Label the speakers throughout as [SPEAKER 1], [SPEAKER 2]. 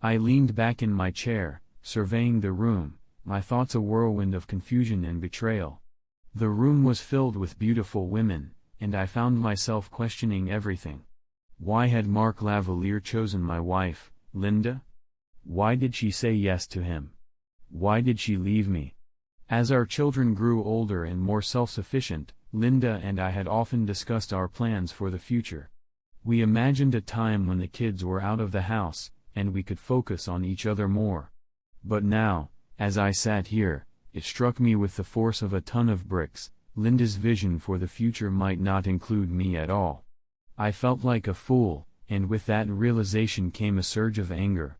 [SPEAKER 1] I leaned back in my chair, surveying the room, my thoughts a whirlwind of confusion and betrayal. The room was filled with beautiful women, and I found myself questioning everything. Why had Mark Lavalier chosen my wife, Linda? Why did she say yes to him? Why did she leave me? As our children grew older and more self-sufficient, Linda and I had often discussed our plans for the future. We imagined a time when the kids were out of the house, and we could focus on each other more. But now, as I sat here, it struck me with the force of a ton of bricks, Linda's vision for the future might not include me at all. I felt like a fool, and with that realization came a surge of anger.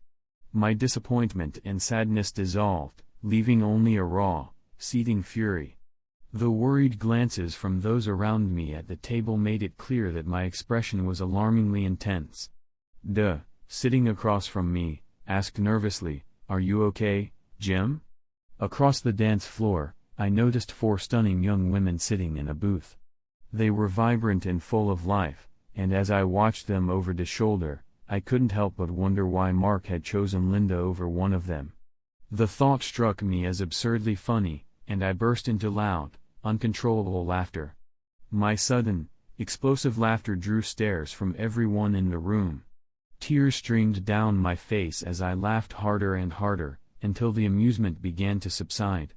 [SPEAKER 1] My disappointment and sadness dissolved, leaving only a raw, seething fury. The worried glances from those around me at the table made it clear that my expression was alarmingly intense. Duh, sitting across from me, asked nervously, "Are you okay, Jim?" Across the dance floor, I noticed 4 stunning young women sitting in a booth. They were vibrant and full of life, and as I watched them over the shoulder, I couldn't help but wonder why Mark had chosen Linda over one of them. The thought struck me as absurdly funny, and I burst into loud, uncontrollable laughter. My sudden, explosive laughter drew stares from everyone in the room. Tears streamed down my face as I laughed harder and harder, until the amusement began to subside.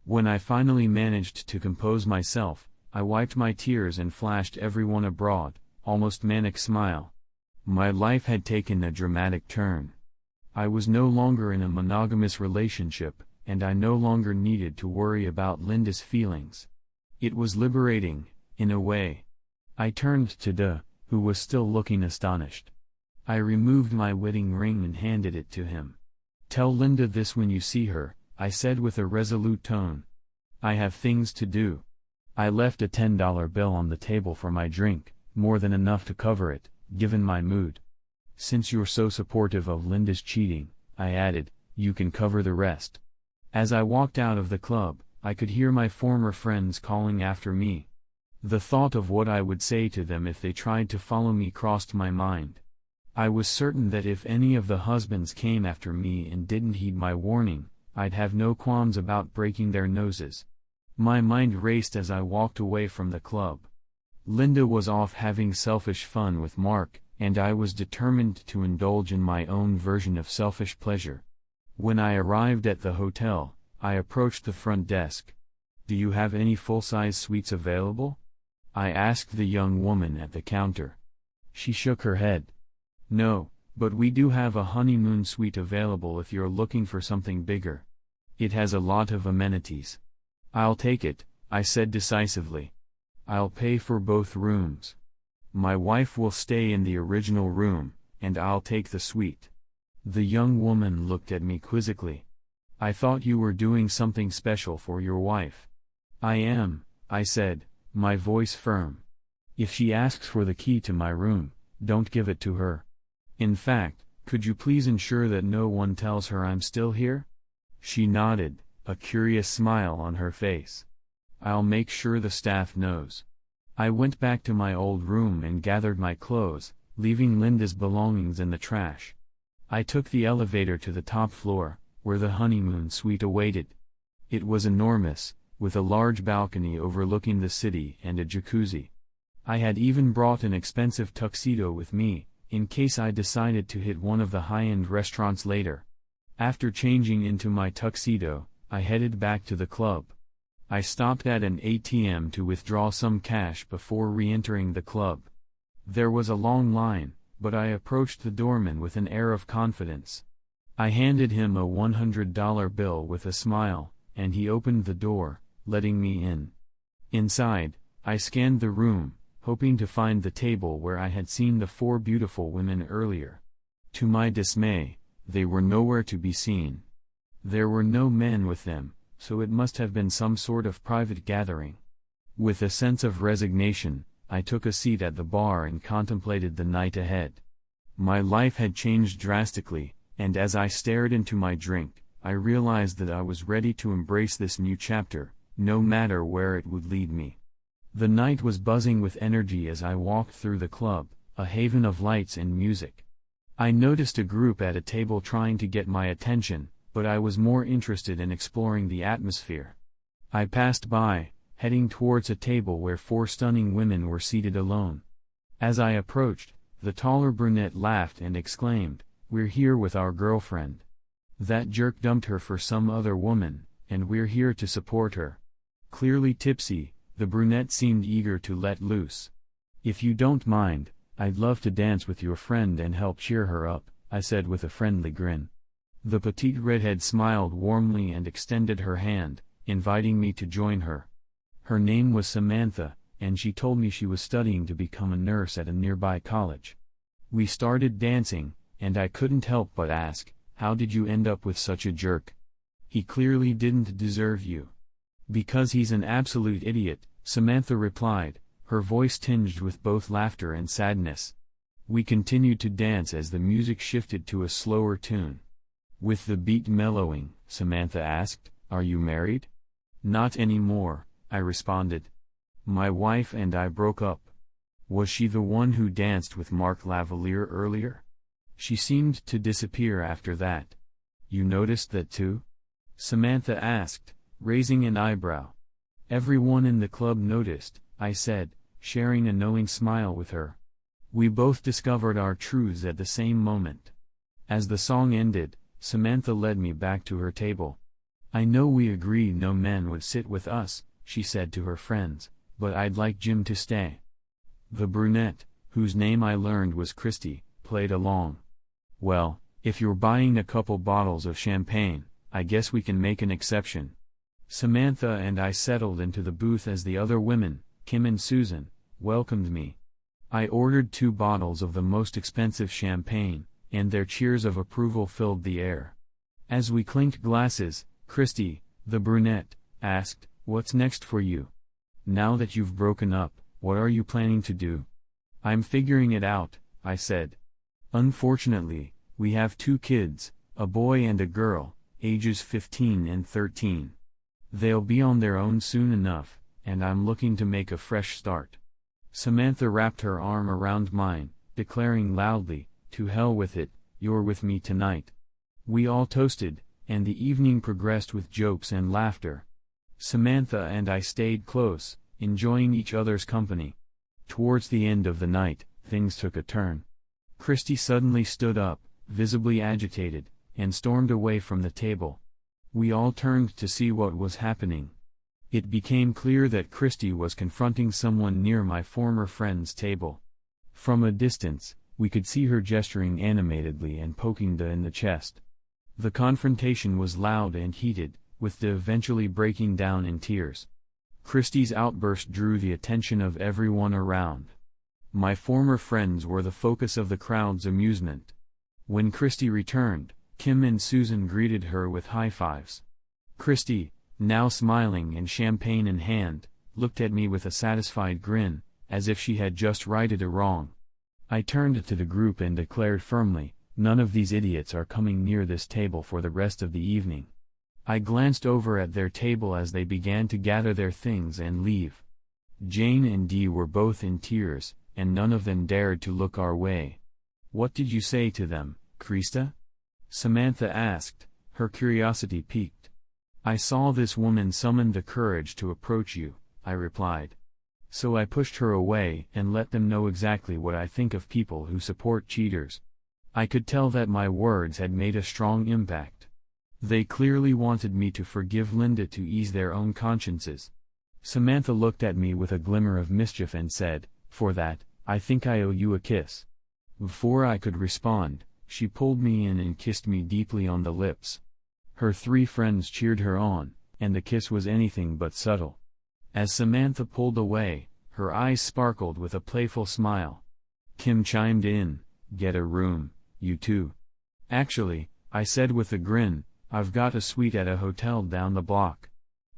[SPEAKER 1] When I finally managed to compose myself, I wiped my tears and flashed everyone a broad, almost manic smile. My life had taken a dramatic turn. I was no longer in a monogamous relationship, and I no longer needed to worry about Linda's feelings. It was liberating, in a way. I turned to De, who was still looking astonished. I removed my wedding ring and handed it to him. "Tell Linda this when you see her," I said with a resolute tone. "I have things to do." I left a $10 bill on the table for my drink, more than enough to cover it, given my mood. "Since you're so supportive of Linda's cheating," I added, "you can cover the rest." As I walked out of the club, I could hear my former friends calling after me. The thought of what I would say to them if they tried to follow me crossed my mind. I was certain that if any of the husbands came after me and didn't heed my warning, I'd have no qualms about breaking their noses. My mind raced as I walked away from the club. Linda was off having selfish fun with Mark, and I was determined to indulge in my own version of selfish pleasure. When I arrived at the hotel, I approached the front desk. "Do you have any full-size suites available?" I asked the young woman at the counter. She shook her head. "No, but we do have a honeymoon suite available if you're looking for something bigger. It has a lot of amenities." "I'll take it," I said decisively. "I'll pay for both rooms. My wife will stay in the original room, and I'll take the suite." The young woman looked at me quizzically. "I thought you were doing something special for your wife." "I am," I said, my voice firm. "If she asks for the key to my room, don't give it to her. In fact, could you please ensure that no one tells her I'm still here?" She nodded, a curious smile on her face. "I'll make sure the staff knows." I went back to my old room and gathered my clothes, leaving Linda's belongings in the trash. I took the elevator to the top floor, where the honeymoon suite awaited. It was enormous, with a large balcony overlooking the city and a jacuzzi. I had even brought an expensive tuxedo with me, in case I decided to hit one of the high-end restaurants later. After changing into my tuxedo, I headed back to the club. I stopped at an ATM to withdraw some cash before re-entering the club. There was a long line, but I approached the doorman with an air of confidence. I handed him a $100 bill with a smile, and he opened the door, letting me in. Inside, I scanned the room, hoping to find the table where I had seen the 4 beautiful women earlier. To my dismay, they were nowhere to be seen. There were no men with them, so it must have been some sort of private gathering. With a sense of resignation, I took a seat at the bar and contemplated the night ahead. My life had changed drastically, and as I stared into my drink, I realized that I was ready to embrace this new chapter, no matter where it would lead me. The night was buzzing with energy as I walked through the club, a haven of lights and music. I noticed a group at a table trying to get my attention, but I was more interested in exploring the atmosphere. I passed by, heading towards a table where 4 stunning women were seated alone. As I approached, the taller brunette laughed and exclaimed, "We're here with our girlfriend. That jerk dumped her for some other woman, and we're here to support her." Clearly tipsy, the brunette seemed eager to let loose. "If you don't mind, I'd love to dance with your friend and help cheer her up," I said with a friendly grin. The petite redhead smiled warmly and extended her hand, inviting me to join her. Her name was Samantha, and she told me she was studying to become a nurse at a nearby college. We started dancing, and I couldn't help but ask, "How did you end up with such a jerk? He clearly didn't deserve you." "Because he's an absolute idiot," Samantha replied, her voice tinged with both laughter and sadness. We continued to dance as the music shifted to a slower tune. With the beat mellowing, Samantha asked, "Are you married?" "Not anymore," I responded. "My wife and I broke up." "Was she the one who danced with Mark Lavalier earlier?" "She seemed to disappear after that." "You noticed that too?" Samantha asked, raising an eyebrow. "Everyone in the club noticed," I said, sharing a knowing smile with her. We both discovered our truths at the same moment. As the song ended, Samantha led me back to her table. "I know we agreed no man would sit with us," she said to her friends, "but I'd like Jim to stay." The brunette, whose name I learned was Christy, played along. "Well, if you're buying a couple bottles of champagne, I guess we can make an exception." Samantha and I settled into the booth as the other women, Kim and Susan, welcomed me. I ordered 2 bottles of the most expensive champagne, and their cheers of approval filled the air. As we clinked glasses, Christy, the brunette, asked, "What's next for you? Now that you've broken up, what are you planning to do?" "I'm figuring it out," I said. "Unfortunately, we have 2 kids, a boy and a girl, ages 15 and 13. They'll be on their own soon enough, and I'm looking to make a fresh start." Samantha wrapped her arm around mine, declaring loudly, "To hell with it, you're with me tonight." We all toasted, and the evening progressed with jokes and laughter. Samantha and I stayed close, enjoying each other's company. Towards the end of the night, things took a turn. Christy suddenly stood up, visibly agitated, and stormed away from the table. We all turned to see what was happening. It became clear that Christy was confronting someone near my former friend's table. From a distance, we could see her gesturing animatedly and poking Da in the chest. The confrontation was loud and heated, with Da eventually breaking down in tears. Christy's outburst drew the attention of everyone around. My former friends were the focus of the crowd's amusement. When Christy returned, Kim and Susan greeted her with high fives. Christy, now smiling and champagne in hand, looked at me with a satisfied grin, as if she had just righted a wrong. I turned to the group and declared firmly, "None of these idiots are coming near this table for the rest of the evening." I glanced over at their table as they began to gather their things and leave. Jane and Dee were both in tears, and none of them dared to look our way. "What did you say to them, Krista?" Samantha asked, her curiosity piqued. "I saw this woman summon the courage to approach you," I replied. "So I pushed her away and let them know exactly what I think of people who support cheaters." I could tell that my words had made a strong impact. They clearly wanted me to forgive Linda to ease their own consciences. Samantha looked at me with a glimmer of mischief and said, "For that, I think I owe you a kiss." Before I could respond, she pulled me in and kissed me deeply on the lips. Her 3 friends cheered her on, and the kiss was anything but subtle. As Samantha pulled away, her eyes sparkled with a playful smile. Kim chimed in, "Get a room, you two." "Actually," I said with a grin, "I've got a suite at a hotel down the block.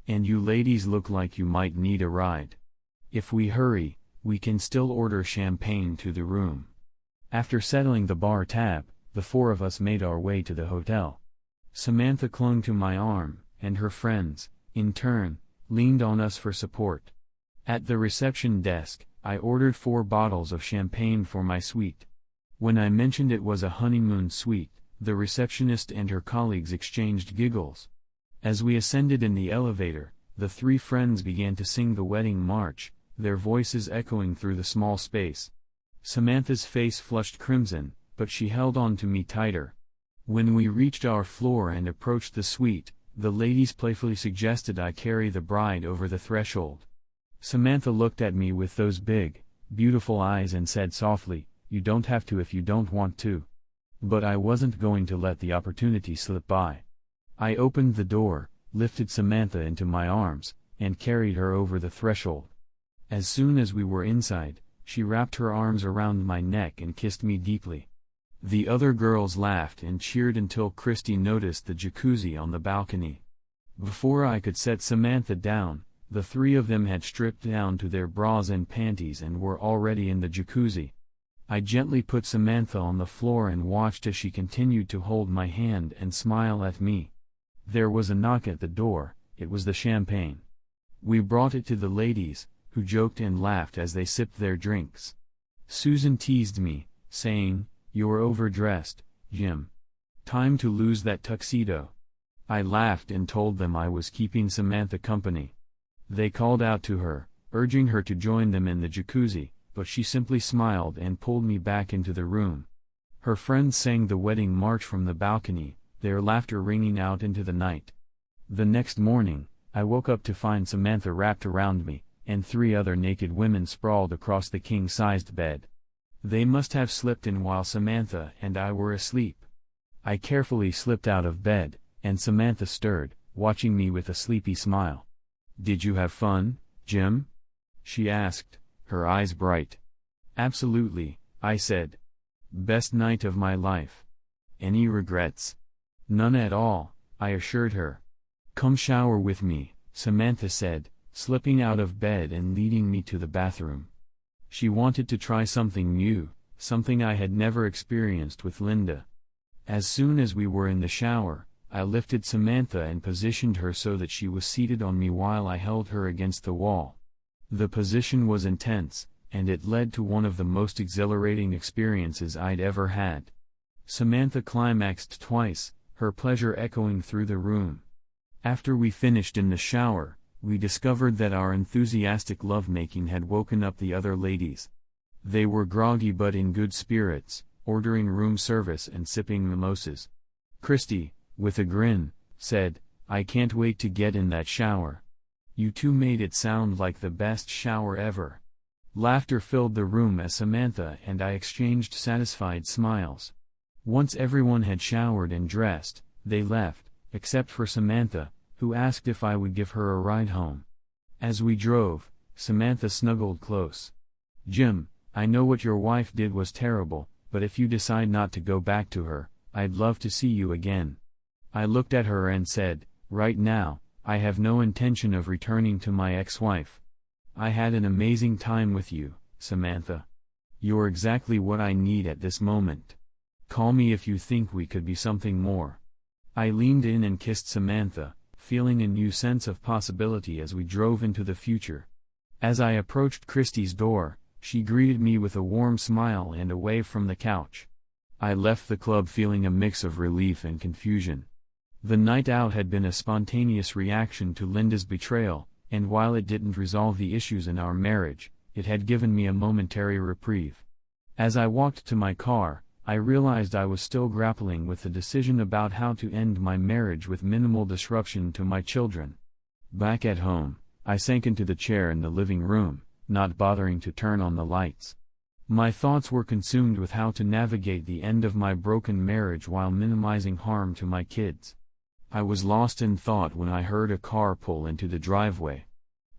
[SPEAKER 1] And you ladies look like you might need a ride. If we hurry, we can still order champagne to the room." After settling the bar tab, the 4 of us made our way to the hotel. Samantha clung to my arm, and her friends, in turn, leaned on us for support. At the reception desk, I ordered 4 bottles of champagne for my suite. When I mentioned it was a honeymoon suite, the receptionist and her colleagues exchanged giggles. As we ascended in the elevator, the three friends began to sing the wedding march, their voices echoing through the small space. Samantha's face flushed crimson, but she held on to me tighter. When we reached our floor and approached the suite, the ladies playfully suggested I carry the bride over the threshold. Samantha looked at me with those big, beautiful eyes and said softly, "You don't have to if you don't want to." But I wasn't going to let the opportunity slip by. I opened the door, lifted Samantha into my arms, and carried her over the threshold. As soon as we were inside, she wrapped her arms around my neck and kissed me deeply. The other girls laughed and cheered until Christy noticed the jacuzzi on the balcony. Before I could set Samantha down, the three of them had stripped down to their bras and panties and were already in the jacuzzi. I gently put Samantha on the floor and watched as she continued to hold my hand and smile at me. There was a knock at the door. It was the champagne. We brought it to the ladies, who joked and laughed as they sipped their drinks. Susan teased me, saying, "You're overdressed, Jim. Time to lose that tuxedo." I laughed and told them I was keeping Samantha company. They called out to her, urging her to join them in the jacuzzi, but she simply smiled and pulled me back into the room. Her friends sang the wedding march from the balcony, their laughter ringing out into the night. The next morning, I woke up to find Samantha wrapped around me, and three other naked women sprawled across the king-sized bed. They must have slipped in while Samantha and I were asleep. I carefully slipped out of bed, and Samantha stirred, watching me with a sleepy smile. "Did you have fun, Jim?" she asked, her eyes bright. "Absolutely," I said. "Best night of my life." "Any regrets?" "None at all," I assured her. "Come shower with me," Samantha said, slipping out of bed and leading me to the bathroom. She wanted to try something new, something I had never experienced with Linda. As soon as we were in the shower, I lifted Samantha and positioned her so that she was seated on me while I held her against the wall. The position was intense, and it led to one of the most exhilarating experiences I'd ever had. Samantha climaxed twice, her pleasure echoing through the room. After we finished in the shower, we discovered that our enthusiastic lovemaking had woken up the other ladies. They were groggy but in good spirits, ordering room service and sipping mimosas. Christy, with a grin, said, "I can't wait to get in that shower. You two made it sound like the best shower ever." Laughter filled the room as Samantha and I exchanged satisfied smiles. Once everyone had showered and dressed, they left, except for Samantha, who asked if I would give her a ride home. As we drove, Samantha snuggled close. "Jim, I know what your wife did was terrible, but if you decide not to go back to her, I'd love to see you again." I looked at her and said, "Right now, I have no intention of returning to my ex-wife. I had an amazing time with you, Samantha. You're exactly what I need at this moment. Call me if you think we could be something more." I leaned in and kissed Samantha, feeling a new sense of possibility as we drove into the future. As I approached Christy's door, she greeted me with a warm smile and a wave from the couch. I left the club feeling a mix of relief and confusion. The night out had been a spontaneous reaction to Linda's betrayal, and while it didn't resolve the issues in our marriage, it had given me a momentary reprieve. As I walked to my car, I realized I was still grappling with the decision about how to end my marriage with minimal disruption to my children. Back at home, I sank into the chair in the living room, not bothering to turn on the lights. My thoughts were consumed with how to navigate the end of my broken marriage while minimizing harm to my kids. I was lost in thought when I heard a car pull into the driveway.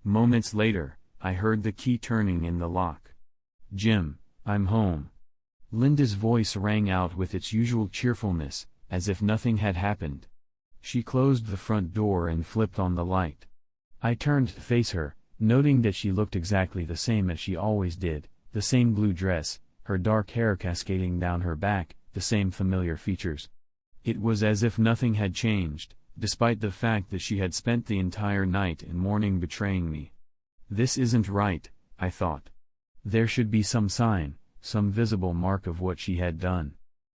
[SPEAKER 1] Moments later, I heard the key turning in the lock. "Jim, I'm home." Linda's voice rang out with its usual cheerfulness, as if nothing had happened. She closed the front door and flipped on the light. I turned to face her, noting that she looked exactly the same as she always did, the same blue dress, her dark hair cascading down her back, the same familiar features. It was as if nothing had changed, despite the fact that she had spent the entire night and morning betraying me. This isn't right, I thought. There should be some sign, some visible mark of what she had done.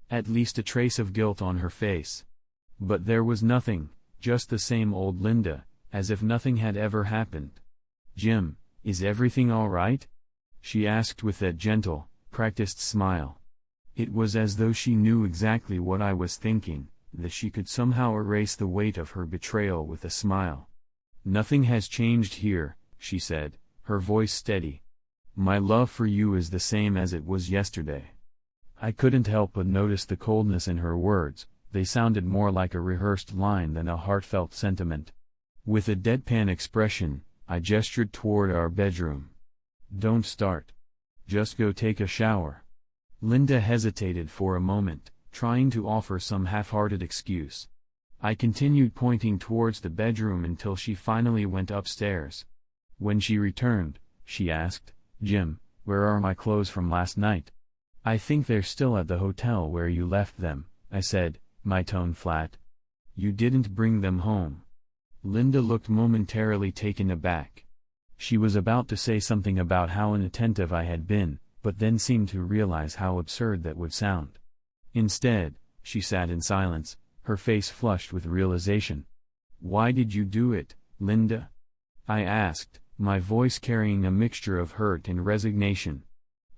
[SPEAKER 1] At least a trace of guilt on her face. But there was nothing, just the same old Linda, as if nothing had ever happened. "Jim, is everything all right?" she asked with that gentle, practiced smile. It was as though she knew exactly what I was thinking, that she could somehow erase the weight of her betrayal with a smile. "Nothing has changed here," she said, her voice steady. "My love for you is the same as it was yesterday." I couldn't help but notice the coldness in her words. They sounded more like a rehearsed line than a heartfelt sentiment. With a deadpan expression, I gestured toward our bedroom. "Don't start. Just go take a shower." Linda hesitated for a moment, trying to offer some half-hearted excuse. I continued pointing towards the bedroom until she finally went upstairs. When she returned, she asked, "Jim, where are my clothes from last night?" "I think they're still at the hotel where you left them," I said, my tone flat. "You didn't bring them home." Linda looked momentarily taken aback. She was about to say something about how inattentive I had been, but then seemed to realize how absurd that would sound. Instead, she sat in silence, her face flushed with realization. "Why did you do it, Linda?" I asked, my voice carrying a mixture of hurt and resignation.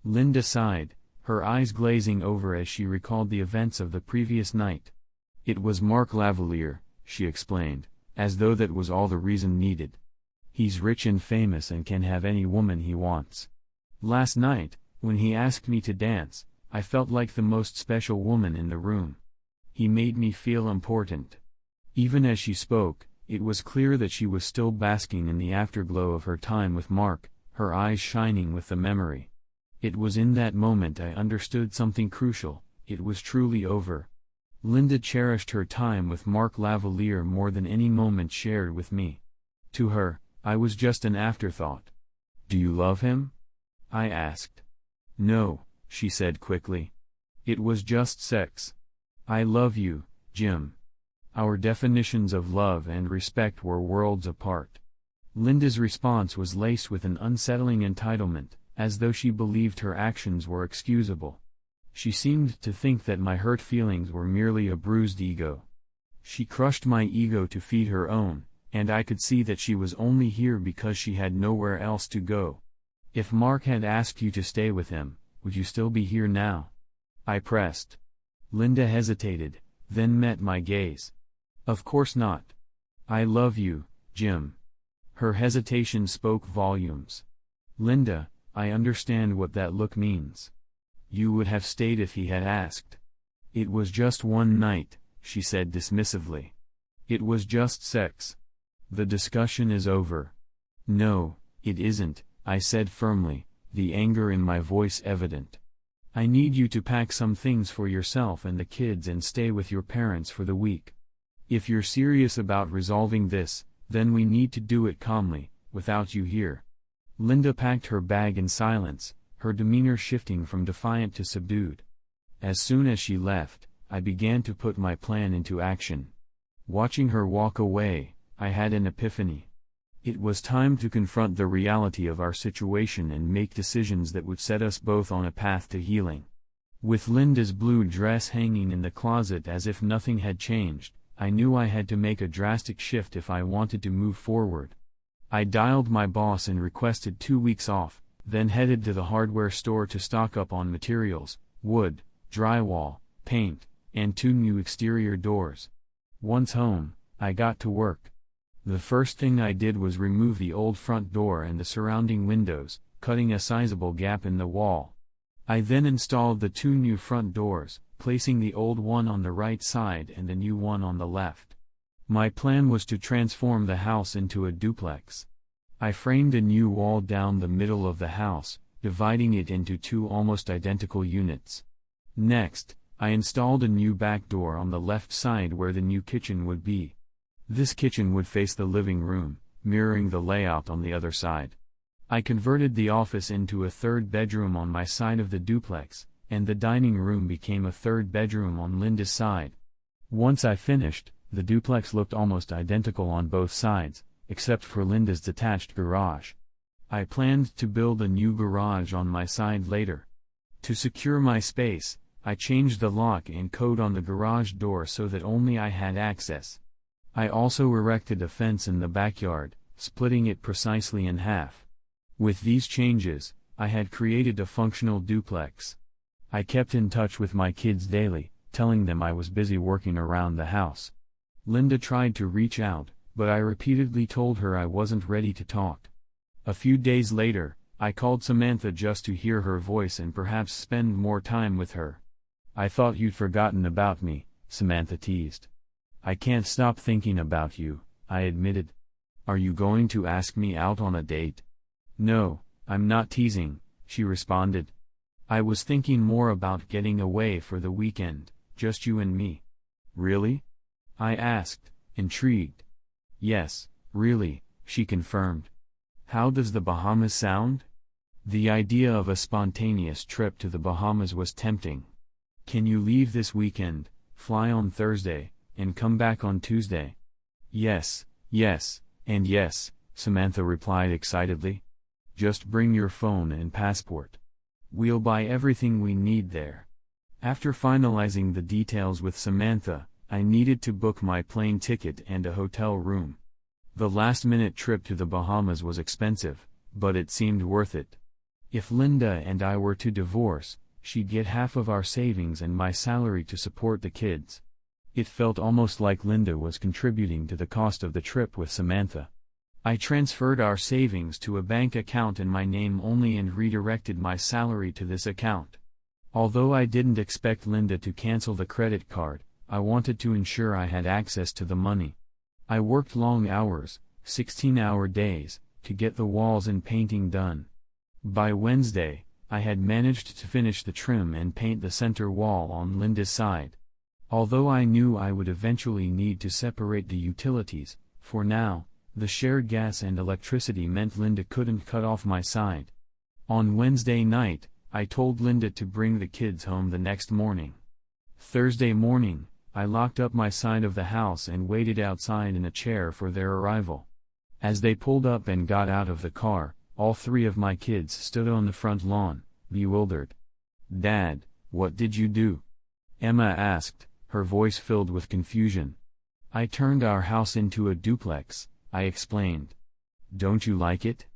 [SPEAKER 1] Linda sighed, her eyes glazing over as she recalled the events of the previous night. "It was Mark Lavalier," she explained, as though that was all the reason needed. "He's rich and famous and can have any woman he wants. Last night, when he asked me to dance, I felt like the most special woman in the room. He made me feel important." Even as she spoke, it was clear that she was still basking in the afterglow of her time with Mark, her eyes shining with the memory. It was in that moment I understood something crucial: it was truly over. Linda cherished her time with Mark Lavalier more than any moment shared with me. To her, I was just an afterthought. "Do you love him?" I asked. "No," she said quickly. "It was just sex. I love you, Jim." Our definitions of love and respect were worlds apart. Linda's response was laced with an unsettling entitlement, as though she believed her actions were excusable. She seemed to think that my hurt feelings were merely a bruised ego. She crushed my ego to feed her own, and I could see that she was only here because she had nowhere else to go. "If Mark had asked you to stay with him, would you still be here now?" I pressed. Linda hesitated, then met my gaze. "Of course not. I love you, Jim." Her hesitation spoke volumes. "Linda, I understand what that look means. You would have stayed if he had asked." "It was just one night," she said dismissively. "It was just sex. The discussion is over." "No, it isn't," I said firmly, the anger in my voice evident. "I need you to pack some things for yourself and the kids and stay with your parents for the week. If you're serious about resolving this, then we need to do it calmly, without you here." Linda packed her bag in silence, her demeanor shifting from defiant to subdued. As soon as she left, I began to put my plan into action. Watching her walk away, I had an epiphany. It was time to confront the reality of our situation and make decisions that would set us both on a path to healing. With Linda's blue dress hanging in the closet as if nothing had changed, I knew I had to make a drastic shift if I wanted to move forward. I dialed my boss and requested 2 weeks off, then headed to the hardware store to stock up on materials, wood, drywall, paint, and 2 new exterior doors. Once home, I got to work. The first thing I did was remove the old front door and the surrounding windows, cutting a sizable gap in the wall. I then installed the 2 new front doors, placing the old one on the right side and the new one on the left. My plan was to transform the house into a duplex. I framed a new wall down the middle of the house, dividing it into 2 almost identical units. Next, I installed a new back door on the left side where the new kitchen would be. This kitchen would face the living room, mirroring the layout on the other side. I converted the office into a 3rd bedroom on my side of the duplex, and the dining room became a 3rd bedroom on Linda's side. Once I finished, the duplex looked almost identical on both sides, except for Linda's detached garage. I planned to build a new garage on my side later. To secure my space, I changed the lock and code on the garage door so that only I had access. I also erected a fence in the backyard, splitting it precisely in half. With these changes, I had created a functional duplex. I kept in touch with my kids daily, telling them I was busy working around the house. Linda tried to reach out, but I repeatedly told her I wasn't ready to talk. A few days later, I called Samantha just to hear her voice and perhaps spend more time with her. "I thought you'd forgotten about me," Samantha teased. "I can't stop thinking about you," I admitted. "Are you going to ask me out on a date?" "No, I'm not teasing," she responded. "I was thinking more about getting away for the weekend, just you and me." "Really?" I asked, intrigued. "Yes, really," she confirmed. "How does the Bahamas sound?" The idea of a spontaneous trip to the Bahamas was tempting. "Can you leave this weekend, fly on Thursday, and come back on Tuesday?" "Yes, yes, and yes," Samantha replied excitedly. "Just bring your phone and passport. We'll buy everything we need there." After finalizing the details with Samantha, I needed to book my plane ticket and a hotel room. The last-minute trip to the Bahamas was expensive, but it seemed worth it. If Linda and I were to divorce, she'd get half of our savings and my salary to support the kids. It felt almost like Linda was contributing to the cost of the trip with Samantha. I transferred our savings to a bank account in my name only and redirected my salary to this account. Although I didn't expect Linda to cancel the credit card, I wanted to ensure I had access to the money. I worked long hours, 16-hour days, to get the walls and painting done. By Wednesday, I had managed to finish the trim and paint the center wall on Linda's side. Although I knew I would eventually need to separate the utilities, for now, the shared gas and electricity meant Linda couldn't cut off my side. On Wednesday night, I told Linda to bring the kids home the next morning. Thursday morning, I locked up my side of the house and waited outside in a chair for their arrival. As they pulled up and got out of the car, all three of my kids stood on the front lawn, bewildered. "Dad, what did you do?" Emma asked, her voice filled with confusion. "I turned our house into a duplex," I explained. "Don't you like it?"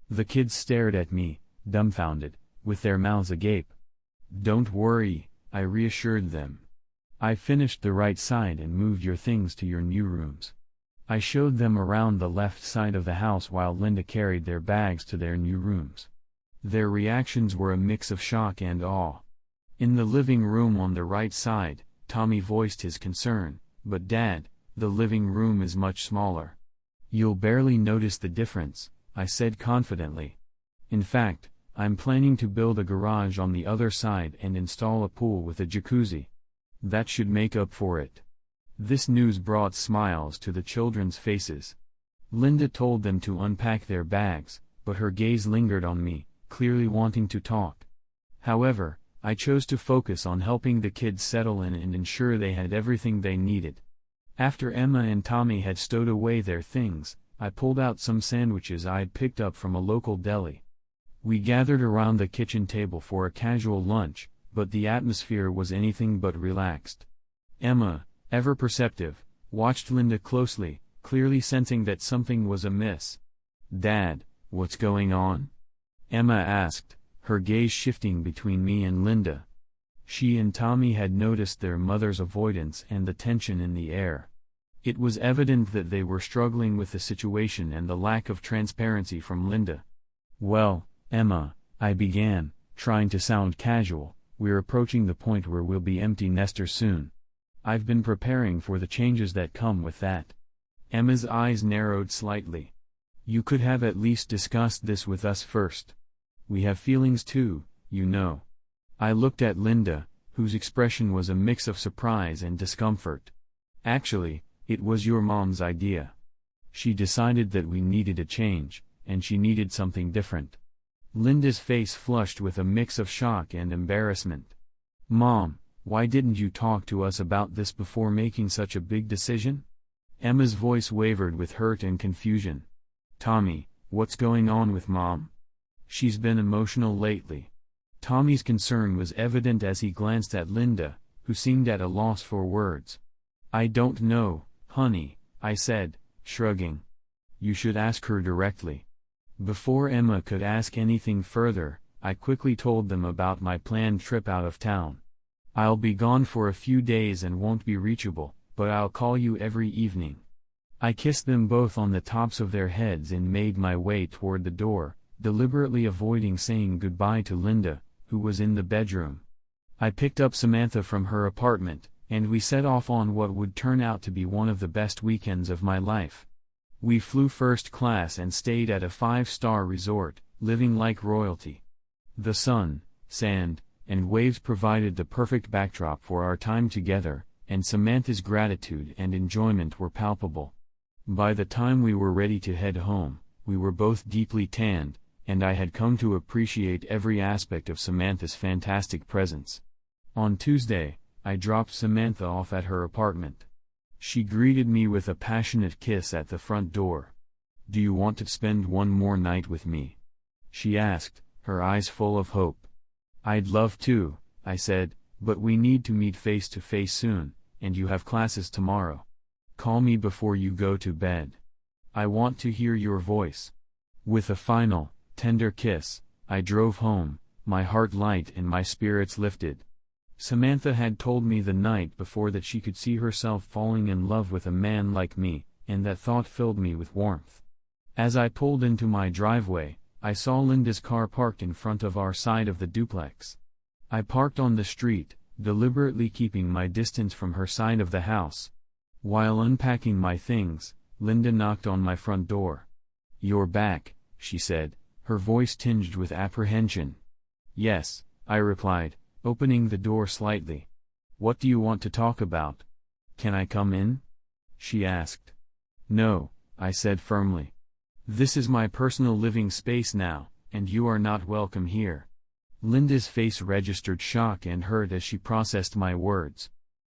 [SPEAKER 1] The kids stared at me, dumbfounded, with their mouths agape. "Don't worry," I reassured them. "I finished the right side and moved your things to your new rooms." I showed them around the left side of the house while Linda carried their bags to their new rooms. Their reactions were a mix of shock and awe. In the living room on the right side, Tommy voiced his concern, "But Dad, the living room is much smaller." "You'll barely notice the difference," I said confidently. "In fact, I'm planning to build a garage on the other side and install a pool with a jacuzzi. That should make up for it." This news brought smiles to the children's faces. Linda told them to unpack their bags, but her gaze lingered on me, clearly wanting to talk. However, I chose to focus on helping the kids settle in and ensure they had everything they needed. After Emma and Tommy had stowed away their things, I pulled out some sandwiches I'd picked up from a local deli. We gathered around the kitchen table for a casual lunch, but the atmosphere was anything but relaxed. Emma, ever perceptive, watched Linda closely, clearly sensing that something was amiss. "Dad, what's going on?" Emma asked, her gaze shifting between me and Linda. She and Tommy had noticed their mother's avoidance and the tension in the air. It was evident that they were struggling with the situation and the lack of transparency from Linda. "Well, Emma," I began, trying to sound casual, "we're approaching the point where we'll be empty nesters soon. I've been preparing for the changes that come with that." Emma's eyes narrowed slightly. "You could have at least discussed this with us first. We have feelings too, you know." I looked at Linda, whose expression was a mix of surprise and discomfort. "Actually, it was your mom's idea. She decided that we needed a change, and she needed something different." Linda's face flushed with a mix of shock and embarrassment. "Mom, why didn't you talk to us about this before making such a big decision?" Emma's voice wavered with hurt and confusion. "Tommy, what's going on with Mom? She's been emotional lately." Tommy's concern was evident as he glanced at Linda, who seemed at a loss for words. "I don't know, honey," I said, shrugging. "You should ask her directly." Before Emma could ask anything further, I quickly told them about my planned trip out of town. "I'll be gone for a few days and won't be reachable, but I'll call you every evening." I kissed them both on the tops of their heads and made my way toward the door, deliberately avoiding saying goodbye to Linda, who was in the bedroom. I picked up Samantha from her apartment, and we set off on what would turn out to be one of the best weekends of my life. We flew first class and stayed at a 5-star resort, living like royalty. The sun, sand, and waves provided the perfect backdrop for our time together, and Samantha's gratitude and enjoyment were palpable. By the time we were ready to head home, we were both deeply tanned, and I had come to appreciate every aspect of Samantha's fantastic presence. On Tuesday, I dropped Samantha off at her apartment. She greeted me with a passionate kiss at the front door. "Do you want to spend one more night with me?" she asked, her eyes full of hope. "I'd love to," I said, "but we need to meet face to face soon, and you have classes tomorrow. Call me before you go to bed. I want to hear your voice." With a final, tender kiss, I drove home, my heart light and my spirits lifted. Samantha had told me the night before that she could see herself falling in love with a man like me, and that thought filled me with warmth. As I pulled into my driveway, I saw Linda's car parked in front of our side of the duplex. I parked on the street, deliberately keeping my distance from her side of the house. While unpacking my things, Linda knocked on my front door. "You're back," she said, her voice tinged with apprehension. "Yes," I replied, opening the door slightly. "What do you want to talk about? Can I come in?" she asked. "No," I said firmly. "This is my personal living space now, and you are not welcome here." Linda's face registered shock and hurt as she processed my words.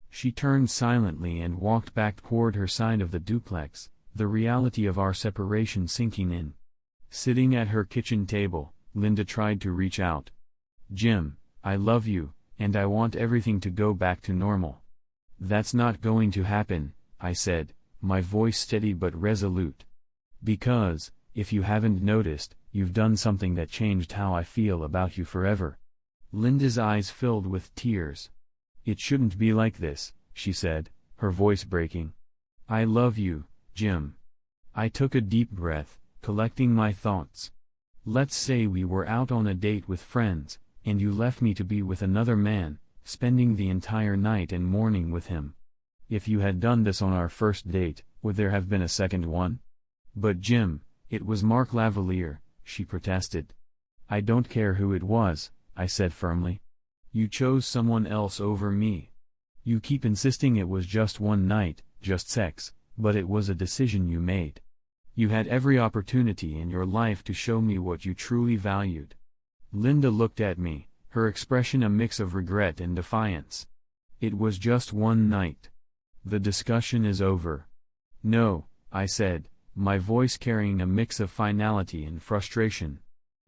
[SPEAKER 1] She turned silently and walked back toward her side of the duplex, the reality of our separation sinking in. Sitting at her kitchen table, Linda tried to reach out. "Jim, I love you, and I want everything to go back to normal." "That's not going to happen," I said, my voice steady but resolute. "Because, if you haven't noticed, you've done something that changed how I feel about you forever." Linda's eyes filled with tears. "It shouldn't be like this," she said, her voice breaking. "I love you, Jim." I took a deep breath, collecting my thoughts. "Let's say we were out on a date with friends, and you left me to be with another man, spending the entire night and morning with him. If you had done this on our first date, would there have been a second one?" "But Jim, it was Mark Lavalier," she protested. "I don't care who it was," I said firmly. "You chose someone else over me. You keep insisting it was just one night, just sex, but it was a decision you made. You had every opportunity in your life to show me what you truly valued." Linda looked at me, her expression a mix of regret and defiance. "It was just one night. The discussion is over." "No," I said, my voice carrying a mix of finality and frustration.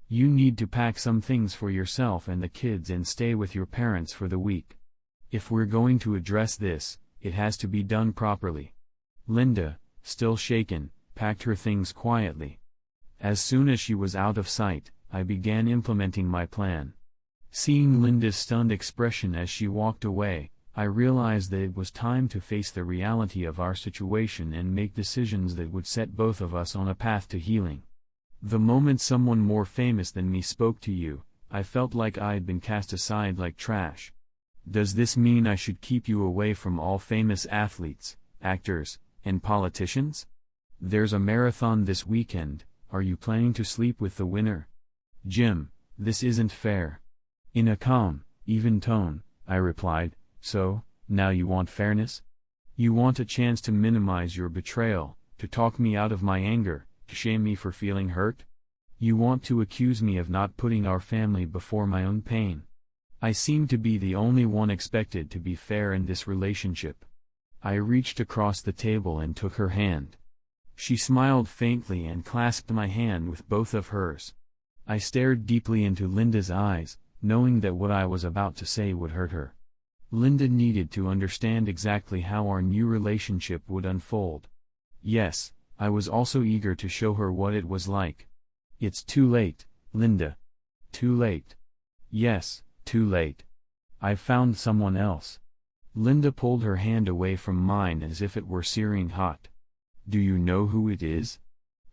[SPEAKER 1] "You need to pack some things for yourself and the kids and stay with your parents for the week. If we're going to address this, it has to be done properly." Linda, still shaken, packed her things quietly. As soon as she was out of sight, I began implementing my plan. Seeing Linda's stunned expression as she walked away, I realized that it was time to face the reality of our situation and make decisions that would set both of us on a path to healing. The moment someone more famous than me spoke to you, I felt like I'd been cast aside like trash. "Does this mean I should keep you away from all famous athletes, actors, and politicians? There's a marathon this weekend, are you planning to sleep with the winner?" "Jim, this isn't fair." In a calm, even tone, I replied, "So, now you want fairness? You want a chance to minimize your betrayal, to talk me out of my anger, to shame me for feeling hurt? You want to accuse me of not putting our family before my own pain. I seem to be the only one expected to be fair in this relationship." I reached across the table and took her hand. She smiled faintly and clasped my hand with both of hers. I stared deeply into Linda's eyes, knowing that what I was about to say would hurt her. Linda needed to understand exactly how our new relationship would unfold. Yes, I was also eager to show her what it was like. It's too late, Linda. Too late. Yes, too late. I've found someone else. Linda pulled her hand away from mine as if it were searing hot. Do you know who it is?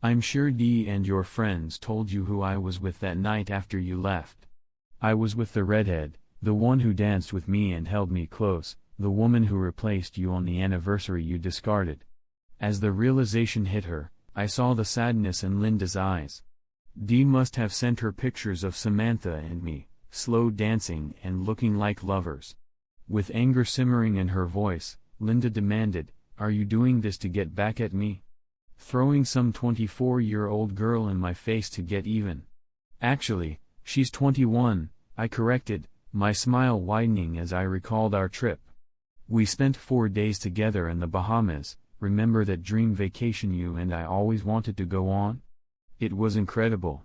[SPEAKER 1] I'm sure Dee and your friends told you who I was with that night after you left. I was with the redhead, the one who danced with me and held me close, the woman who replaced you on the anniversary you discarded. As the realization hit her, I saw the sadness in Linda's eyes. Dee must have sent her pictures of Samantha and me, slow dancing and looking like lovers. With anger simmering in her voice, Linda demanded, "Are you doing this to get back at me? Throwing some 24-year-old girl in my face to get even?" "Actually, she's 21, I corrected, my smile widening as I recalled our trip. "We spent 4 days together in the Bahamas, remember that dream vacation you and I always wanted to go on? It was incredible."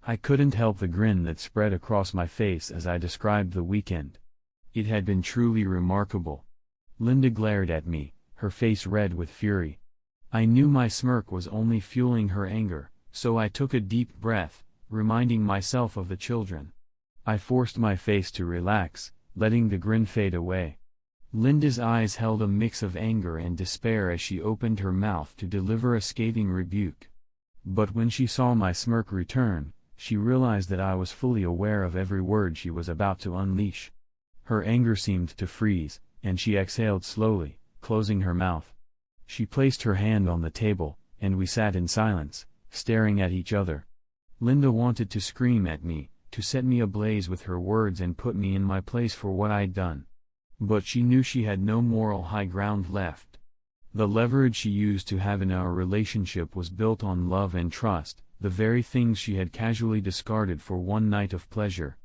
[SPEAKER 1] I couldn't help the grin that spread across my face as I described the weekend. It had been truly remarkable. Linda glared at me, her face red with fury. I knew my smirk was only fueling her anger, so I took a deep breath, reminding myself of the children. I forced my face to relax, letting the grin fade away. Linda's eyes held a mix of anger and despair as she opened her mouth to deliver a scathing rebuke. But when she saw my smirk return, she realized that I was fully aware of every word she was about to unleash. Her anger seemed to freeze, and she exhaled slowly, closing her mouth. She placed her hand on the table, and we sat in silence, staring at each other. Linda wanted to scream at me, to set me ablaze with her words and put me in my place for what I'd done. But she knew she had no moral high ground left. The leverage she used to have in our relationship was built on love and trust, the very things she had casually discarded for one night of pleasure.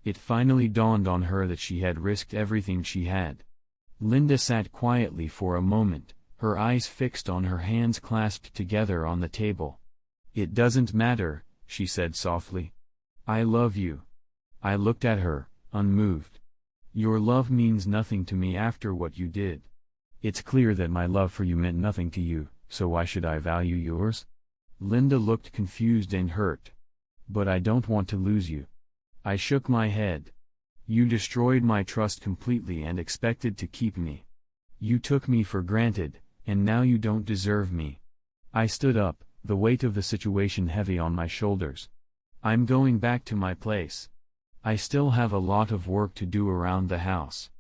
[SPEAKER 1] It finally dawned on her that she had risked everything she had. Linda sat quietly for a moment, her eyes fixed on her hands clasped together on the table. "It doesn't matter," she said softly. "I love you." I looked at her, unmoved. "Your love means nothing to me after what you did. It's clear that my love for you meant nothing to you, so why should I value yours?" Linda looked confused and hurt. "But I don't want to lose you." I shook my head. "You destroyed my trust completely and expected to keep me. You took me for granted, and now you don't deserve me." I stood up, the weight of the situation heavy on my shoulders. "I'm going back to my place. I still have a lot of work to do around the house.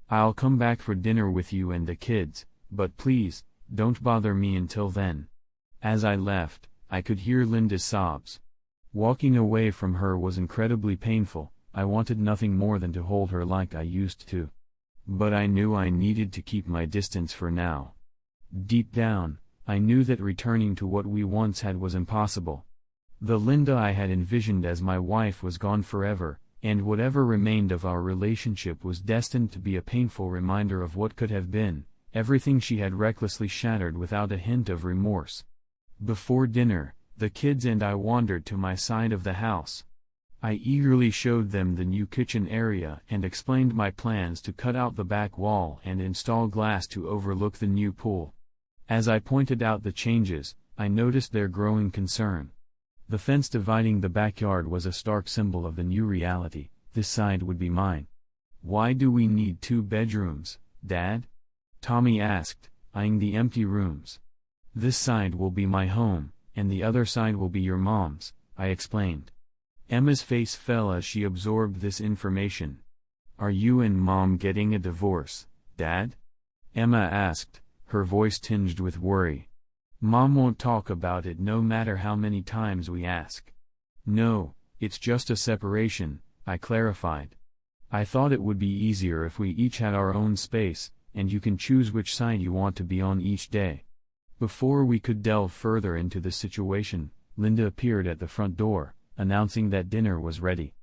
[SPEAKER 1] I'll come back for dinner with you and the kids, but please, don't bother me until then." As I left, I could hear Linda's sobs. Walking away from her was incredibly painful. I wanted nothing more than to hold her like I used to. But I knew I needed to keep my distance for now. Deep down, I knew that returning to what we once had was impossible. The Linda I had envisioned as my wife was gone forever, and whatever remained of our relationship was destined to be a painful reminder of what could have been, everything she had recklessly shattered without a hint of remorse. Before dinner, the kids and I wandered to my side of the house. I eagerly showed them the new kitchen area and explained my plans to cut out the back wall and install glass to overlook the new pool. As I pointed out the changes, I noticed their growing concern. The fence dividing the backyard was a stark symbol of the new reality. This side would be mine. "Why do we need 2 bedrooms, Dad?" Tommy asked, eyeing the empty rooms. "This side will be my home, and the other side will be your mom's," I explained. Emma's face fell as she absorbed this information. "Are you and Mom getting a divorce, Dad?" Emma asked, her voice tinged with worry. "Mom won't talk about it no matter how many times we ask." "No, it's just a separation," I clarified. "I thought it would be easier if we each had our own space, and you can choose which side you want to be on each day." Before we could delve further into the situation, Linda appeared at the front door, announcing that dinner was ready.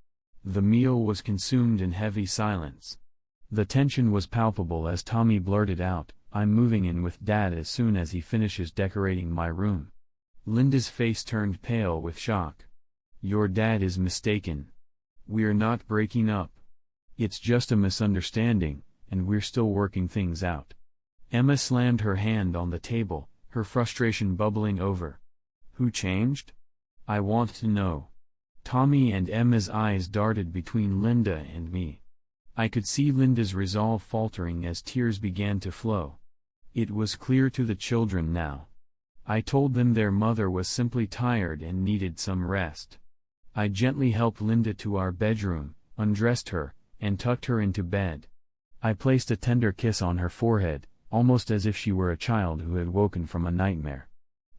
[SPEAKER 1] The meal was consumed in heavy silence. The tension was palpable as Tommy blurted out, "I'm moving in with Dad as soon as he finishes decorating my room." Linda's face turned pale with shock. "Your dad is mistaken. We're not breaking up. It's just a misunderstanding, and we're still working things out. Emma slammed her hand on the table, her frustration bubbling over. Who changed? I want to know. Tommy and Emma's eyes darted between Linda and me. I could see Linda's resolve faltering as tears began to flow. It was clear to the children now. I told them their mother was simply tired and needed some rest. I gently helped Linda to our bedroom, undressed her, and tucked her into bed. I placed a tender kiss on her forehead, almost as if she were a child who had woken from a nightmare.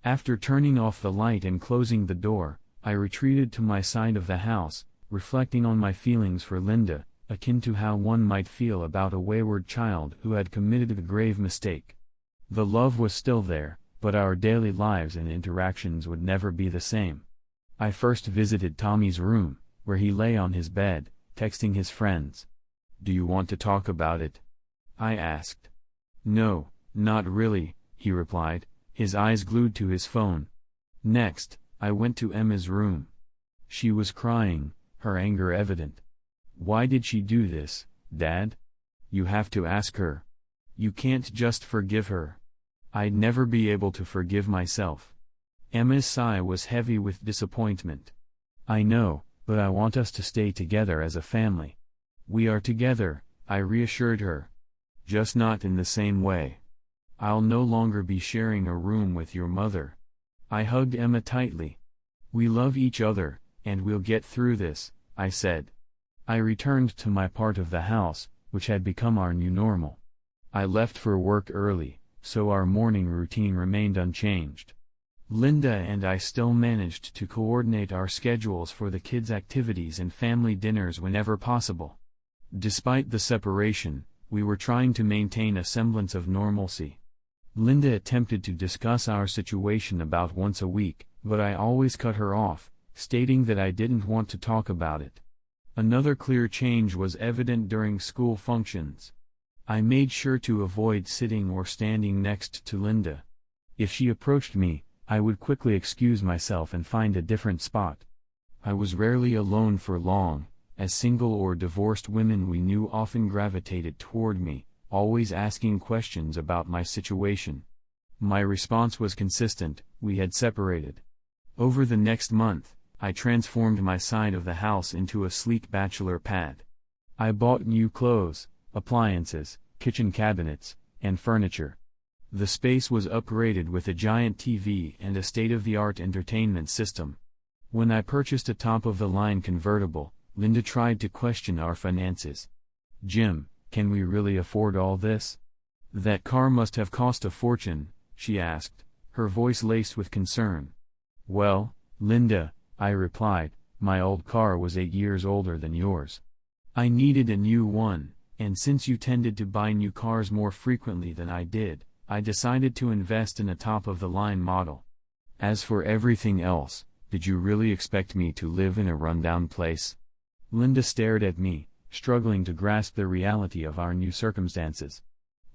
[SPEAKER 1] After turning off the light and closing the door, I retreated to my side of the house, reflecting on my feelings for Linda, akin to how one might feel about a wayward child who had committed a grave mistake. The love was still there, but our daily lives and interactions would never be the same. I first visited Tommy's room, where he lay on his bed, texting his friends. "Do you want to talk about it?" I asked. "No, not really," he replied, his eyes glued to his phone. Next, I went to Emma's room. She was crying, her anger evident. "Why did she do this, Dad? You have to ask her. You can't just forgive her." I'd never be able to forgive myself. Emma's sigh was heavy with disappointment. "I know, but I want us to stay together as a family." "We are together," I reassured her. "Just not in the same way. I'll no longer be sharing a room with your mother." I hugged Emma tightly. "We love each other, and we'll get through this," I said. I returned to my part of the house, which had become our new normal. I left for work early, so our morning routine remained unchanged. Linda and I still managed to coordinate our schedules for the kids' activities and family dinners whenever possible. Despite the separation, we were trying to maintain a semblance of normalcy. Linda attempted to discuss our situation about once a week, but I always cut her off, stating that I didn't want to talk about it. Another clear change was evident during school functions. I made sure to avoid sitting or standing next to Linda. If she approached me, I would quickly excuse myself and find a different spot. I was rarely alone for long, as single or divorced women we knew often gravitated toward me, always asking questions about my situation. My response was consistent: we had separated. Over the next month, I transformed my side of the house into a sleek bachelor pad. I bought new clothes, appliances, kitchen cabinets, and furniture. The space was upgraded with a giant TV and a state-of-the-art entertainment system. When I purchased a top-of-the-line convertible, Linda tried to question our finances. "Jim, can we really afford all this? That car must have cost a fortune," she asked, her voice laced with concern. "Well, Linda," I replied, "my old car was 8 years older than yours. I needed a new one, and since you tended to buy new cars more frequently than I did, I decided to invest in a top-of-the-line model. As for everything else, did you really expect me to live in a rundown place?" Linda stared at me, struggling to grasp the reality of our new circumstances.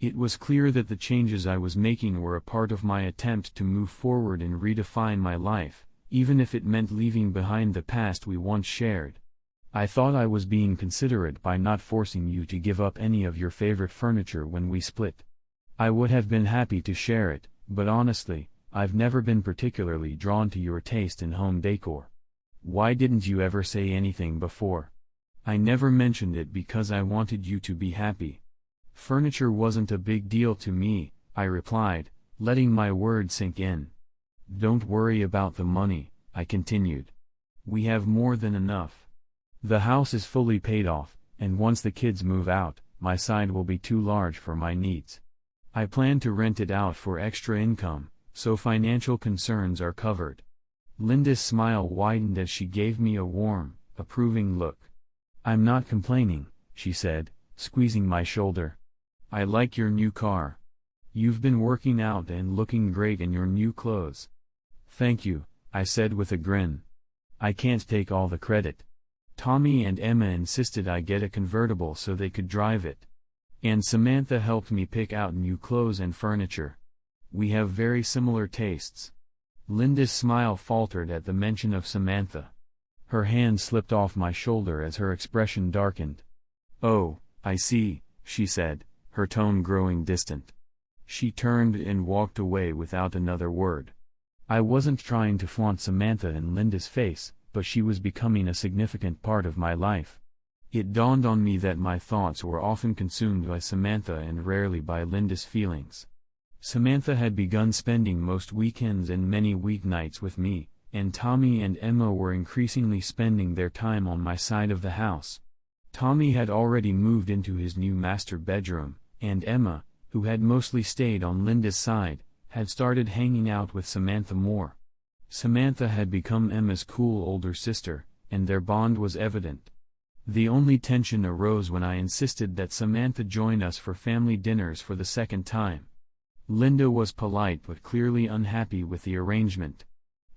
[SPEAKER 1] It was clear that the changes I was making were a part of my attempt to move forward and redefine my life, even if it meant leaving behind the past we once shared. "I thought I was being considerate by not forcing you to give up any of your favorite furniture when we split. I would have been happy to share it, but honestly, I've never been particularly drawn to your taste in home decor. Why didn't you ever say anything before?" "I never mentioned it because I wanted you to be happy. Furniture wasn't a big deal to me," I replied, letting my words sink in. "Don't worry about the money," I continued. "We have more than enough. The house is fully paid off, and once the kids move out, my side will be too large for my needs. I plan to rent it out for extra income, so financial concerns are covered." Linda's smile widened as she gave me a warm, approving look. "I'm not complaining," she said, squeezing my shoulder. "I like your new car. You've been working out and looking great in your new clothes." "Thank you," I said with a grin. "I can't take all the credit. Tommy and Emma insisted I get a convertible so they could drive it. And Samantha helped me pick out new clothes and furniture. We have very similar tastes." Linda's smile faltered at the mention of Samantha. Her hand slipped off my shoulder as her expression darkened. "Oh, I see," she said, her tone growing distant. She turned and walked away without another word. I wasn't trying to flaunt Samantha in Linda's face, but she was becoming a significant part of my life. It dawned on me that my thoughts were often consumed by Samantha and rarely by Linda's feelings. Samantha had begun spending most weekends and many weeknights with me, and Tommy and Emma were increasingly spending their time on my side of the house. Tommy had already moved into his new master bedroom, and Emma, who had mostly stayed on Linda's side, had started hanging out with Samantha more. Samantha had become Emma's cool older sister, and their bond was evident. The only tension arose when I insisted that Samantha join us for family dinners for the second time. Linda was polite but clearly unhappy with the arrangement.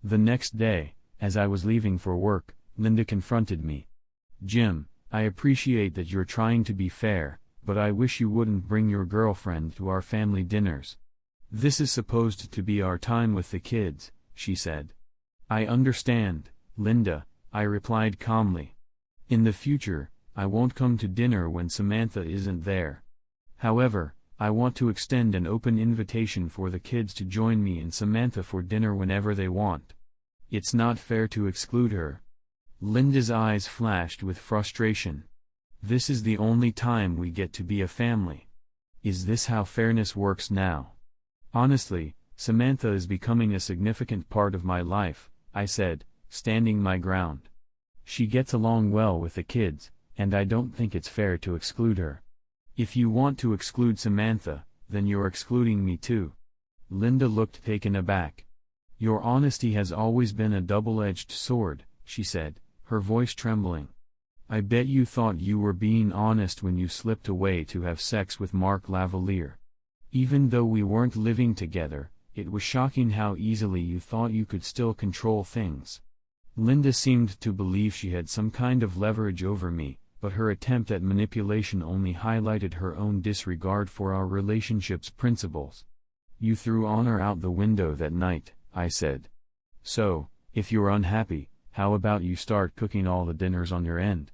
[SPEAKER 1] The next day, as I was leaving for work, Linda confronted me. "Jim, I appreciate that you're trying to be fair, but I wish you wouldn't bring your girlfriend to our family dinners. This is supposed to be our time with the kids," she said. "I understand, Linda," I replied calmly. "In the future, I won't come to dinner when Samantha isn't there. However, I want to extend an open invitation for the kids to join me and Samantha for dinner whenever they want. It's not fair to exclude her." Linda's eyes flashed with frustration. "This is the only time we get to be a family. Is this how fairness works now?" "Honestly, Samantha is becoming a significant part of my life," I said, standing my ground. "She gets along well with the kids, and I don't think it's fair to exclude her. If you want to exclude Samantha, then you're excluding me too." Linda looked taken aback. "Your honesty has always been a double-edged sword," she said, her voice trembling. "I bet you thought you were being honest when you slipped away to have sex with Mark Lavalier. Even though we weren't living together, it was shocking how easily you thought you could still control things." Linda seemed to believe she had some kind of leverage over me, but her attempt at manipulation only highlighted her own disregard for our relationship's principles. "You threw honor out the window that night," I said. "So, if you're unhappy, how about you start cooking all the dinners on your end?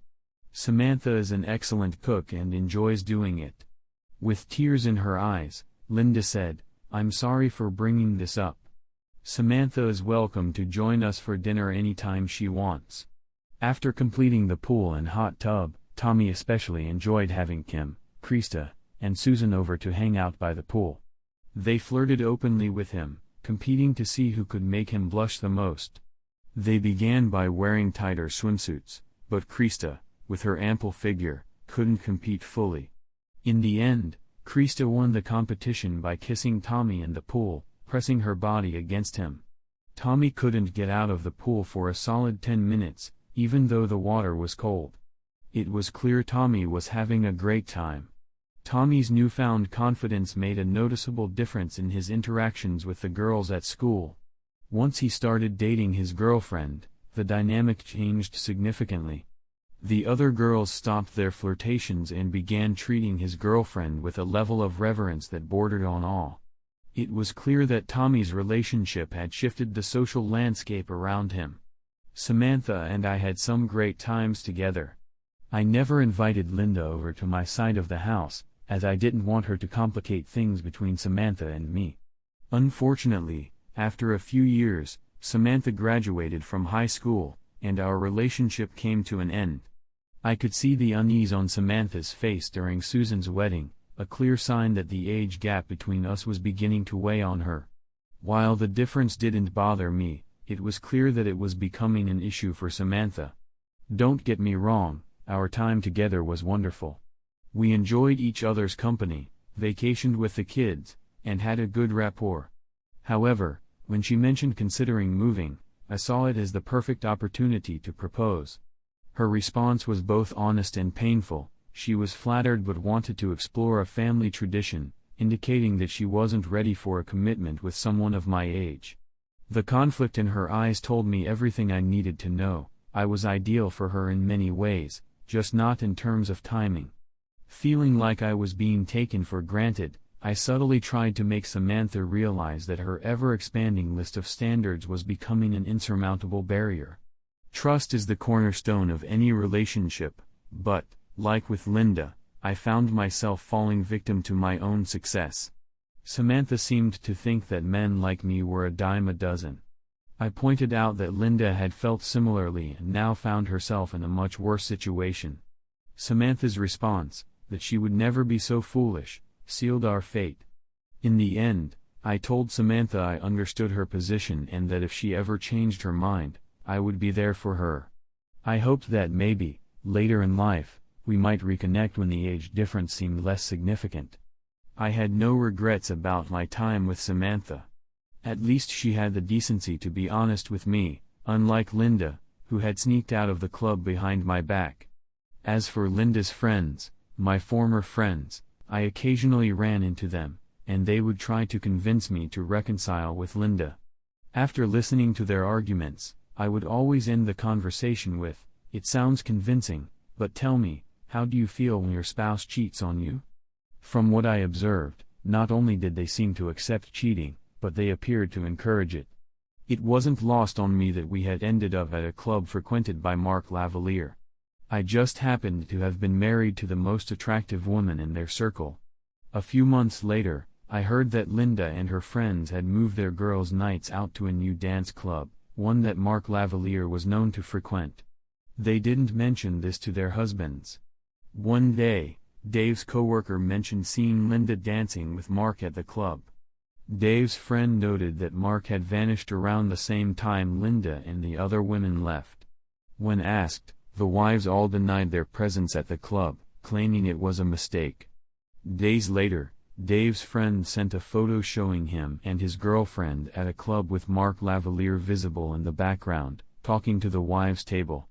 [SPEAKER 1] Samantha is an excellent cook and enjoys doing it." With tears in her eyes, Linda said, "I'm sorry for bringing this up. Samantha is welcome to join us for dinner anytime she wants." After completing the pool and hot tub, Tommy especially enjoyed having Kim, Krista, and Susan over to hang out by the pool. They flirted openly with him, competing to see who could make him blush the most. They began by wearing tighter swimsuits, but Krista, with her ample figure, couldn't compete fully. In the end, Krista won the competition by kissing Tommy in the pool, pressing her body against him. Tommy couldn't get out of the pool for a solid 10 minutes, even though the water was cold. It was clear Tommy was having a great time. Tommy's newfound confidence made a noticeable difference in his interactions with the girls at school. Once he started dating his girlfriend, the dynamic changed significantly. The other girls stopped their flirtations and began treating his girlfriend with a level of reverence that bordered on awe. It was clear that Tommy's relationship had shifted the social landscape around him. Samantha and I had some great times together. I never invited Linda over to my side of the house, as I didn't want her to complicate things between Samantha and me. Unfortunately, after a few years, Samantha graduated from high school, and our relationship came to an end. I could see the unease on Samantha's face during Susan's wedding, a clear sign that the age gap between us was beginning to weigh on her. While the difference didn't bother me, it was clear that it was becoming an issue for Samantha. Don't get me wrong, our time together was wonderful. We enjoyed each other's company, vacationed with the kids, and had a good rapport. However, when she mentioned considering moving, I saw it as the perfect opportunity to propose. Her response was both honest and painful. She was flattered but wanted to explore a family tradition, indicating that she wasn't ready for a commitment with someone of my age. The conflict in her eyes told me everything I needed to know. I was ideal for her in many ways, just not in terms of timing. Feeling like I was being taken for granted, I subtly tried to make Samantha realize that her ever-expanding list of standards was becoming an insurmountable barrier. Trust is the cornerstone of any relationship, but, like with Linda, I found myself falling victim to my own success. Samantha seemed to think that men like me were a dime a dozen. I pointed out that Linda had felt similarly and now found herself in a much worse situation. Samantha's response, that she would never be so foolish, sealed our fate. In the end, I told Samantha I understood her position and that if she ever changed her mind, I would be there for her. I hoped that maybe, later in life, we might reconnect when the age difference seemed less significant. I had no regrets about my time with Samantha. At least she had the decency to be honest with me, unlike Linda, who had sneaked out of the club behind my back. As for Linda's friends, my former friends, I occasionally ran into them, and they would try to convince me to reconcile with Linda. After listening to their arguments, I would always end the conversation with, "It sounds convincing, but tell me, how do you feel when your spouse cheats on you?" From what I observed, not only did they seem to accept cheating, but they appeared to encourage it. It wasn't lost on me that we had ended up at a club frequented by Mark Lavalier. I just happened to have been married to the most attractive woman in their circle. A few months later, I heard that Linda and her friends had moved their girls' nights out to a new dance club, one that Mark Lavalier was known to frequent. They didn't mention this to their husbands. One day, Dave's coworker mentioned seeing Linda dancing with Mark at the club. Dave's friend noted that Mark had vanished around the same time Linda and the other women left. When asked, the wives all denied their presence at the club, claiming it was a mistake. Days later, Dave's friend sent a photo showing him and his girlfriend at a club with Mark Lavalier visible in the background, talking to the wives' table.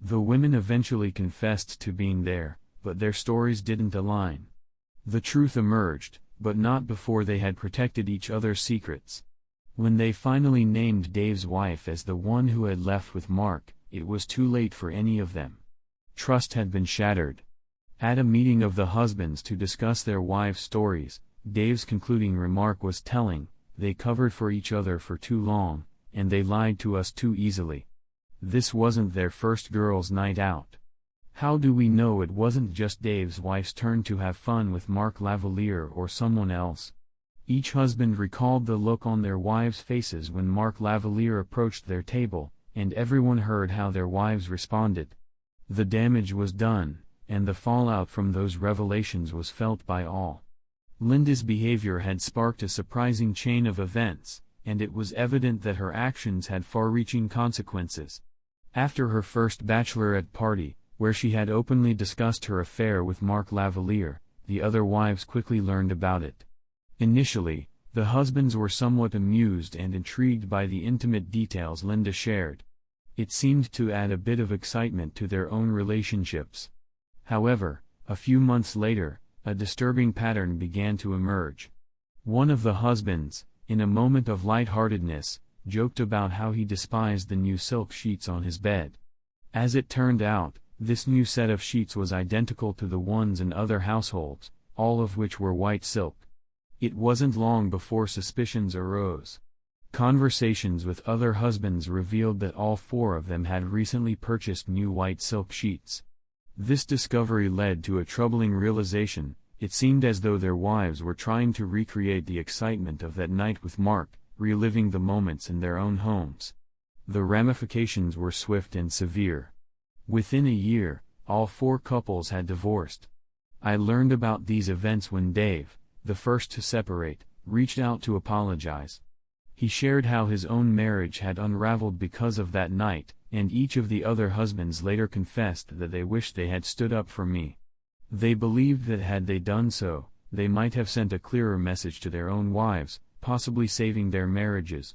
[SPEAKER 1] The women eventually confessed to being there, but their stories didn't align. The truth emerged, but not before they had protected each other's secrets. When they finally named Dave's wife as the one who had left with Mark, it was too late for any of them. Trust had been shattered. At a meeting of the husbands to discuss their wives' stories, Dave's concluding remark was telling: "They covered for each other for too long, and they lied to us too easily." This wasn't their first girls' night out. How do we know it wasn't just Dave's wife's turn to have fun with Mark Lavalier or someone else? Each husband recalled the look on their wives' faces when Mark Lavalier approached their table, and everyone heard how their wives responded. The damage was done, and the fallout from those revelations was felt by all. Linda's behavior had sparked a surprising chain of events, and it was evident that her actions had far-reaching consequences. After her first bachelorette party, where she had openly discussed her affair with Mark Lavalier, the other wives quickly learned about it. Initially, the husbands were somewhat amused and intrigued by the intimate details Linda shared. It seemed to add a bit of excitement to their own relationships. However, a few months later, a disturbing pattern began to emerge. One of the husbands, in a moment of lightheartedness, joked about how he despised the new silk sheets on his bed. As it turned out, this new set of sheets was identical to the ones in other households, all of which were white silk. It wasn't long before suspicions arose. Conversations with other husbands revealed that all four of them had recently purchased new white silk sheets. This discovery led to a troubling realization: it seemed as though their wives were trying to recreate the excitement of that night with Mark, reliving the moments in their own homes. The ramifications were swift and severe. Within a year, all four couples had divorced. I learned about these events when Dave, the first to separate, reached out to apologize. He shared how his own marriage had unraveled because of that night, and each of the other husbands later confessed that they wished they had stood up for me. They believed that had they done so, they might have sent a clearer message to their own wives, possibly saving their marriages.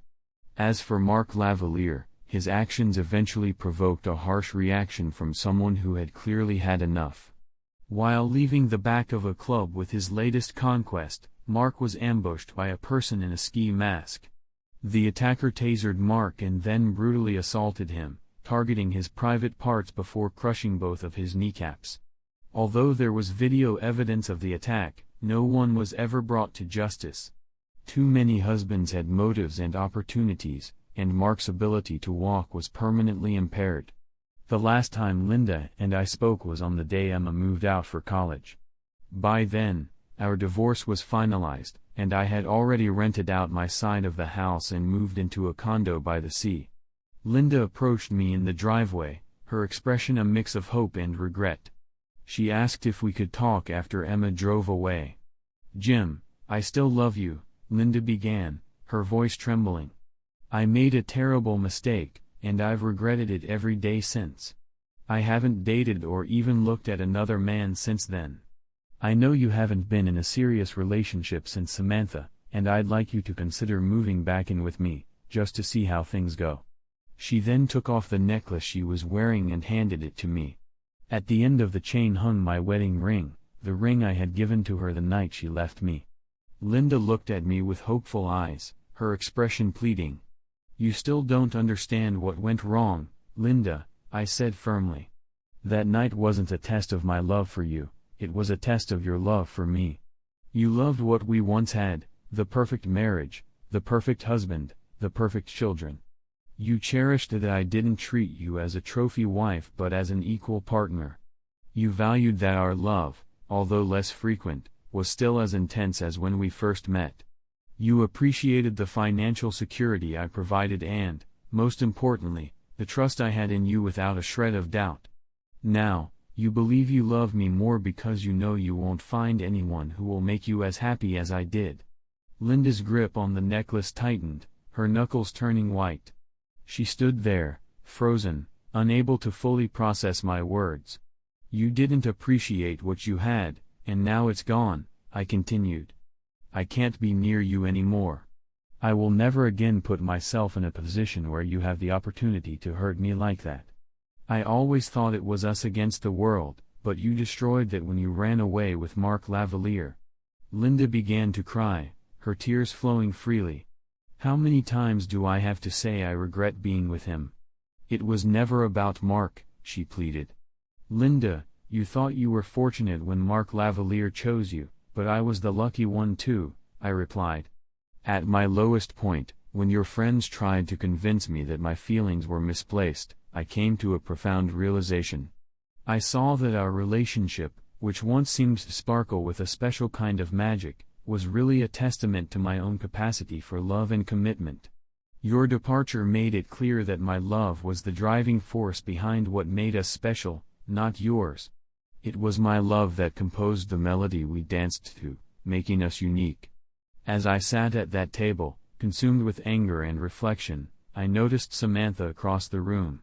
[SPEAKER 1] As for Mark Lavalier, his actions eventually provoked a harsh reaction from someone who had clearly had enough. While leaving the back of a club with his latest conquest, Mark was ambushed by a person in a ski mask. The attacker tasered Mark and then brutally assaulted him, targeting his private parts before crushing both of his kneecaps. Although there was video evidence of the attack, no one was ever brought to justice. Too many husbands had motives and opportunities, and Mark's ability to walk was permanently impaired. The last time Linda and I spoke was on the day Emma moved out for college. By then, our divorce was finalized, and I had already rented out my side of the house and moved into a condo by the sea. Linda approached me in the driveway, her expression a mix of hope and regret. She asked if we could talk after Emma drove away. "Jim, I still love you," Linda began, her voice trembling. "I made a terrible mistake, and I've regretted it every day since. I haven't dated or even looked at another man since then. I know you haven't been in a serious relationship since Samantha, and I'd like you to consider moving back in with me, just to see how things go." She then took off the necklace she was wearing and handed it to me. At the end of the chain hung my wedding ring, the ring I had given to her the night she left me. Linda looked at me with hopeful eyes, her expression pleading. "You still don't understand what went wrong, Linda," I said firmly. "That night wasn't a test of my love for you, it was a test of your love for me. You loved what we once had, the perfect marriage, the perfect husband, the perfect children. You cherished that I didn't treat you as a trophy wife but as an equal partner. You valued that our love, although less frequent, was still as intense as when we first met. You appreciated the financial security I provided and, most importantly, the trust I had in you without a shred of doubt. Now, you believe you love me more because you know you won't find anyone who will make you as happy as I did." Linda's grip on the necklace tightened, her knuckles turning white. She stood there, frozen, unable to fully process my words. "You didn't appreciate what you had, and now it's gone," I continued. "I can't be near you anymore. I will never again put myself in a position where you have the opportunity to hurt me like that. I always thought it was us against the world, but you destroyed that when you ran away with Mark Lavalier." Linda began to cry, her tears flowing freely. "How many times do I have to say I regret being with him? It was never about Mark," she pleaded. "Linda, you thought you were fortunate when Mark Lavalier chose you, but I was the lucky one too," I replied. "At my lowest point, when your friends tried to convince me that my feelings were misplaced, I came to a profound realization. I saw that our relationship, which once seemed to sparkle with a special kind of magic, was really a testament to my own capacity for love and commitment. Your departure made it clear that my love was the driving force behind what made us special, not yours. It was my love that composed the melody we danced to, making us unique." As I sat at that table, consumed with anger and reflection, I noticed Samantha across the room.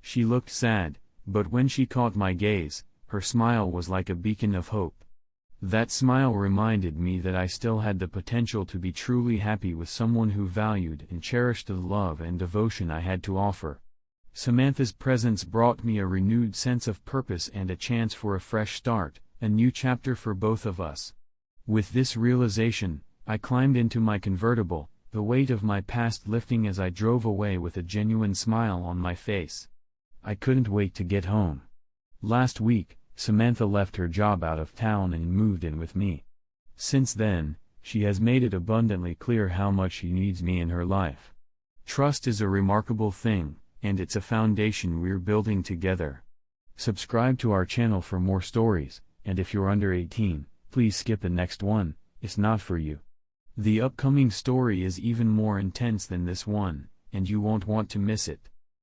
[SPEAKER 1] She looked sad, but when she caught my gaze, her smile was like a beacon of hope. That smile reminded me that I still had the potential to be truly happy with someone who valued and cherished the love and devotion I had to offer. Samantha's presence brought me a renewed sense of purpose and a chance for a fresh start, a new chapter for both of us. With this realization, I climbed into my convertible, the weight of my past lifting as I drove away with a genuine smile on my face. I couldn't wait to get home. Last week, Samantha left her job out of town and moved in with me. Since then, she has made it abundantly clear how much she needs me in her life. Trust is a remarkable thing, and it's a foundation we're building together. Subscribe to our channel for more stories, and if you're under 18, please skip the next one, it's not for you. The upcoming story is even more intense than this one, and you won't want to miss it.